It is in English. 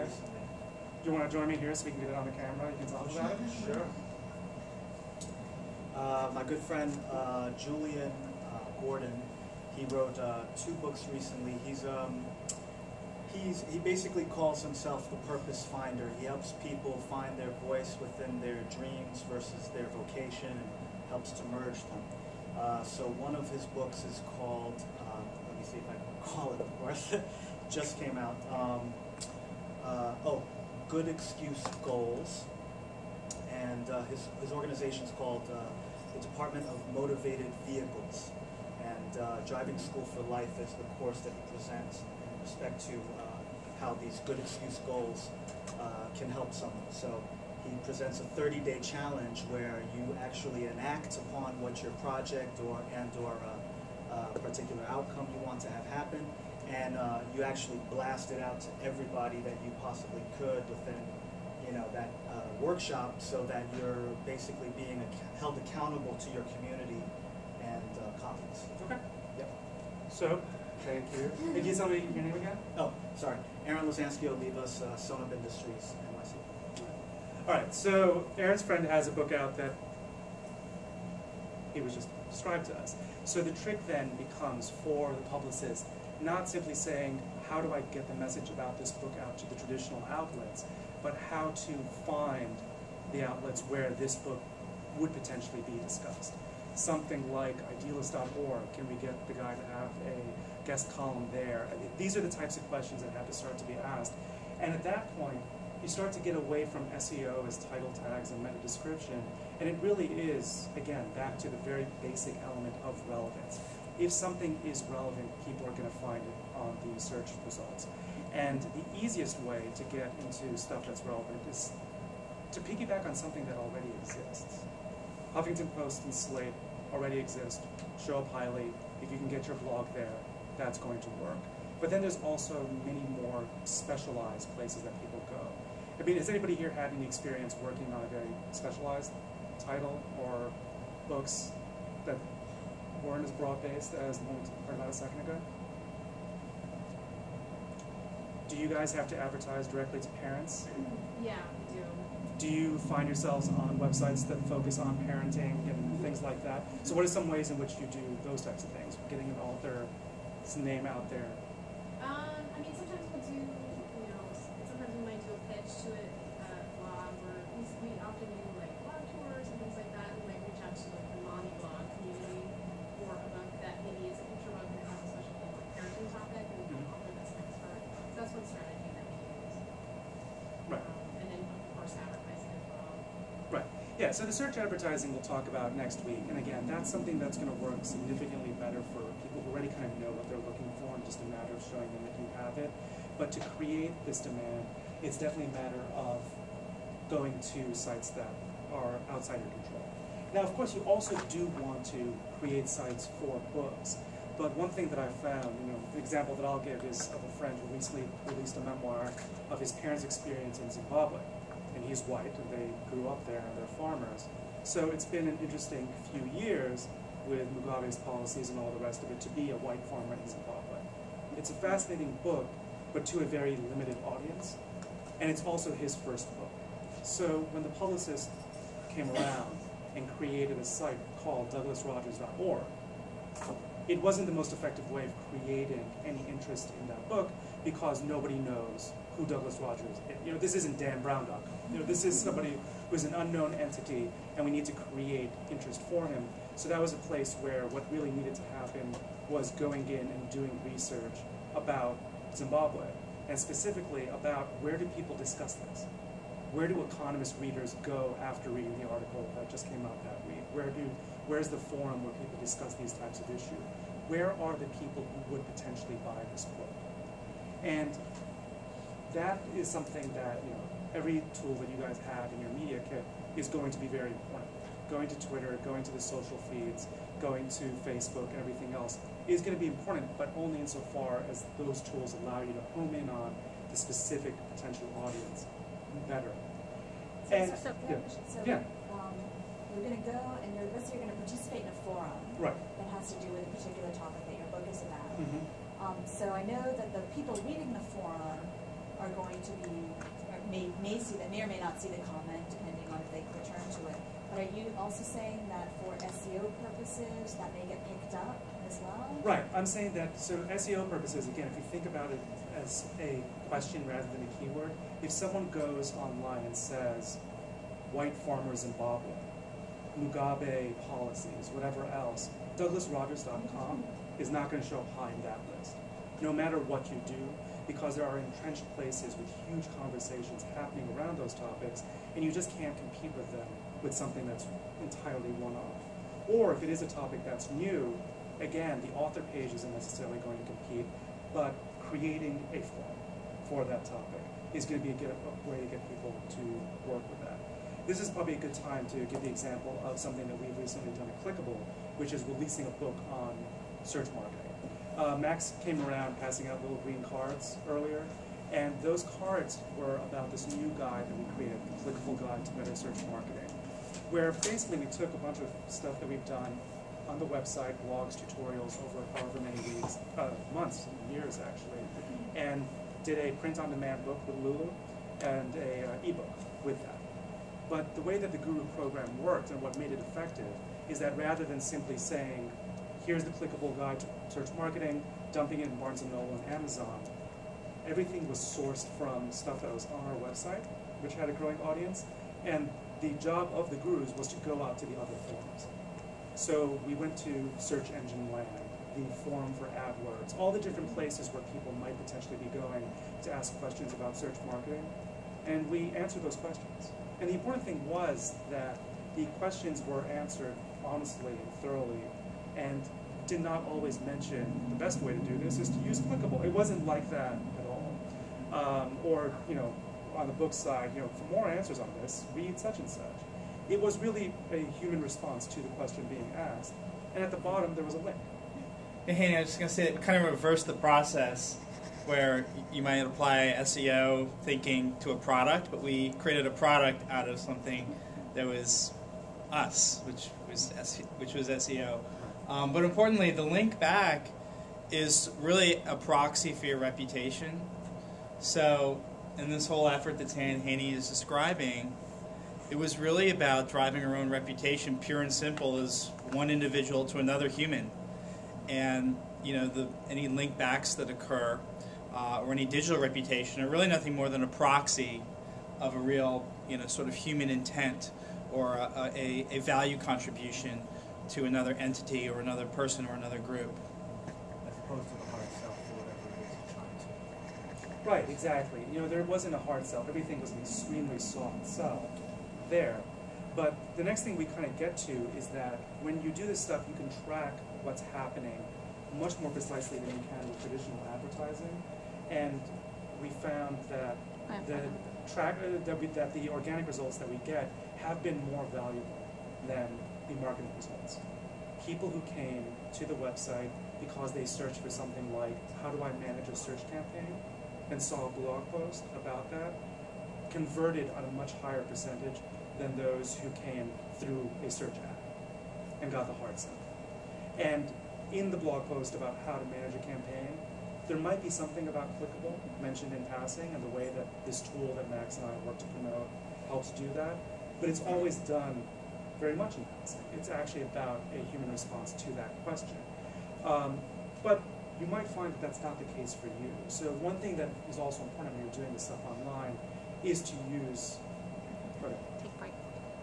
Okay. recently. Do you want to join me here so we can get it on the camera? You can talk about it? Sure. My good friend Julian Gordon, he wrote 2 books recently. He basically calls himself the purpose finder. He helps people find their voice within their dreams versus their vocation and helps to merge them. So one of his books is called, let me see if I can recall it, of course, just came out. Good Excuse Goals. And his organization is called the Department of Motivated Vehicles. And Driving School for Life is the course that he presents in respect to how these good excuse goals can help someone. So he presents a 30-day challenge where you actually enact upon what your project or particular outcome you want to have happen, and you actually blast it out to everybody that you possibly could within that workshop, so that you're basically being held accountable to your community and colleagues. Okay. Yep. So, thank you. Can you tell me your name again? Oh, sorry. Aaron Lozansky Olivas, Sonab Industries, NYC. All right, so Aaron's friend has a book out that he was just described to us. So the trick then becomes for the publicist not simply saying, how do I get the message about this book out to the traditional outlets, but how to find the outlets where this book would potentially be discussed. Something like idealist.org, can we get the guy to have a guest column there? These are the types of questions that have to start to be asked. And at that point, you start to get away from SEO as title tags and meta description, and it really is, again, back to the very basic element of relevance. If something is relevant, people are going to find it on the search results. And the easiest way to get into stuff that's relevant is to piggyback on something that already exists. Huffington Post and Slate already exist, show up highly. If you can get your blog there, that's going to work. But then there's also many more specialized places that people go. I mean, has anybody here had any experience working on a very specialized title or books that weren't as broad-based as the one we talked about a second ago? Do you guys have to advertise directly to parents? Yeah, we do. Do you find yourselves on websites that focus on parenting and things like that? So what are some ways in which you do those types of things? Getting an author's name out there? I mean, sometimes we'll do, sometimes we might do a pitch to a blog, or we often do like blog tours and things like that. We might reach out to like the mommy blog community for a book that maybe is a picture book that has a special like parenting topic, and we can offer this expert. So that's one strategy that we use. Right. And then of course advertising as well. Right. Yeah, so the search advertising we'll talk about next week. And again, that's something that's going to work significantly better for people who already kind of know what they're looking for, and just a matter of showing them that you have it. But to create this demand, it's definitely a matter of going to sites that are outside your control. Now, of course, you also do want to create sites for books. But one thing that I found, the example that I'll give is of a friend who recently released a memoir of his parents' experience in Zimbabwe. And he's white, and they grew up there, and they're farmers. So it's been an interesting few years with Mugabe's policies and all the rest of it to be a white farmer in Zimbabwe. It's a fascinating book, but to a very limited audience. And it's also his first book. So when the publicist came around and created a site called douglasrogers.org, it wasn't the most effective way of creating any interest in that book, because nobody knows who Douglas Rogers is. This isn't DanBrown.com. This is somebody who's an unknown entity, and we need to create interest for him. So that was a place where what really needed to happen was going in and doing research about Zimbabwe, and specifically about where do people discuss this? Where do economist readers go after reading the article that just came out that week? Where's the forum where people discuss these types of issues? Where are the people who would potentially buy this book? And that is something that every tool that you guys have in your media kit is going to be very important. Going to Twitter, going to the social feeds, going to Facebook, and everything else is going to be important, but only insofar as those tools allow you to home in on the specific potential audience better. You're going to go and you're going to participate in a forum that has to do with a particular topic that your book is about. So I know that the people reading the forum are going to be may see that, may or may not see the comment, depending on if they return to it. But are you also saying that for SEO purposes, that may get picked up as well? Right. I'm saying that, so SEO purposes, again, if you think about it as a question rather than a keyword, if someone goes online and says, white farmer Zimbabwe, Mugabe policies, whatever else, DouglasRogers.com is not going to show up high in that list, no matter what you do, because there are entrenched places with huge conversations happening around those topics, and you just can't compete with them with something that's entirely one-off. Or if it is a topic that's new, again, the author page isn't necessarily going to compete, but creating a form for that topic is going to be a way to get people to work with that. This is probably a good time to give the example of something that we've recently done at Clickable, which is releasing a book on search marketing. Max came around passing out little green cards earlier, and those cards were about this new guide that we created, the Clickable Guide to Better Search Marketing, where basically we took a bunch of stuff that we've done on the website, blogs, tutorials over however many weeks, months, years actually, and did a print-on-demand book with Lulu and a ebook with that. But the way that the Guru program worked and what made it effective is that rather than simply saying, here's the Clickable Guide to Search Marketing, dumping it in Barnes & Noble and Amazon, everything was sourced from stuff that was on our website, which had a growing audience, and the job of the Gurus was to go out to the other forums. So we went to Search Engine Land, the forum for AdWords, all the different places where people might potentially be going to ask questions about search marketing, and we answered those questions. And the important thing was that the questions were answered honestly and thoroughly, and did not always mention the best way to do this is to use Clickable. It wasn't like that at all. Or, you know, on the book side, you know, for more answers on this, read such and such. It was really a human response to the question being asked. And at the bottom, there was a link. Hey, Hanny, I was just going to say, it kind of reversed the process where you might apply SEO thinking to a product, but we created a product out of something that was us, which was SEO. But importantly, the link back is really a proxy for your reputation. So in this whole effort that Hanny is describing, it was really about driving our own reputation, pure and simple, as one individual to another human. And you know, any link backs that occur, or any digital reputation, are really nothing more than a proxy of a real, you know, sort of human intent or a value contribution to another entity or another person or another group. As opposed to the hard sell for whatever it is you're trying to. Right, exactly. You know, there wasn't a hard sell. Everything was an extremely soft sell there. But the next thing we kind of get to is that when you do this stuff, you can track what's happening much more precisely than you can with traditional advertising. And we found that that the organic results that we get have been more valuable than the marketing results. People who came to the website because they searched for something like, how do I manage a search campaign, and saw a blog post about that, converted on a much higher percentage than those who came through a search ad and got the hard sell. And in the blog post about how to manage a campaign, there might be something about Clickable mentioned in passing and the way that this tool that Max and I work to promote helps do that, but it's always done very much in passing. It's actually about a human response to that question. But you might find that that's not the case for you. So one thing that is also important when you're doing this stuff online is to use